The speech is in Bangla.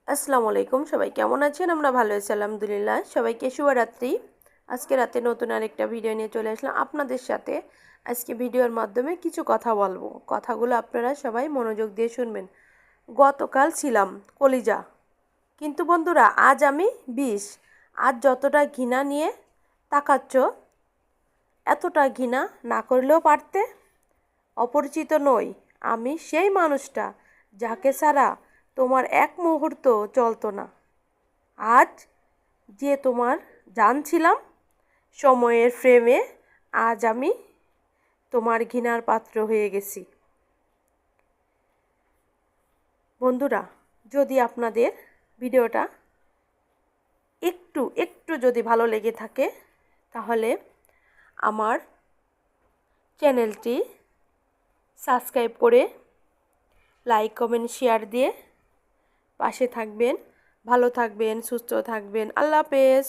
আসসালামু আলাইকুম, সবাই কেমন আছেন? আমরা ভালো আছি আলহামদুলিল্লাহ। সবাইকে শুভরাত্রি। আজকে রাতে নতুন আরেকটা ভিডিও নিয়ে চলে আসলাম আপনাদের সাথে। আজকে ভিডিওর মাধ্যমে কিছু কথা বলবো, কথাগুলো আপনারা সবাই মনোযোগ দিয়ে শুনবেন। গতকাল ছিলাম কলিজা, কিন্তু বন্ধুরা আজ আমি বিষ। আজ যতটা ঘৃণা নিয়ে তাকাচ্ছ, এতটা ঘৃণা না করলেও পারতে। অপরিচিত নই, আমি সেই মানুষটা যাকে ছাড়া তোমার এক মুহূর্ত চলতো না। আজ যে তোমার জানছিলাম সময়ের ফ্রেমে, আজ আমি তোমার ঘৃণার পাত্র হয়ে গেছি। বন্ধুরা, যদি আপনাদের ভিডিওটা একটু একটু যদি ভালো লেগে থাকে, তাহলে আমার চ্যানেলটি সাবস্ক্রাইব করে লাইক কমেন্ট শেয়ার দিয়ে পাশে থাকবেন। ভালো থাকবেন, সুস্থ থাকবেন। আল্লাহ হাফেজ।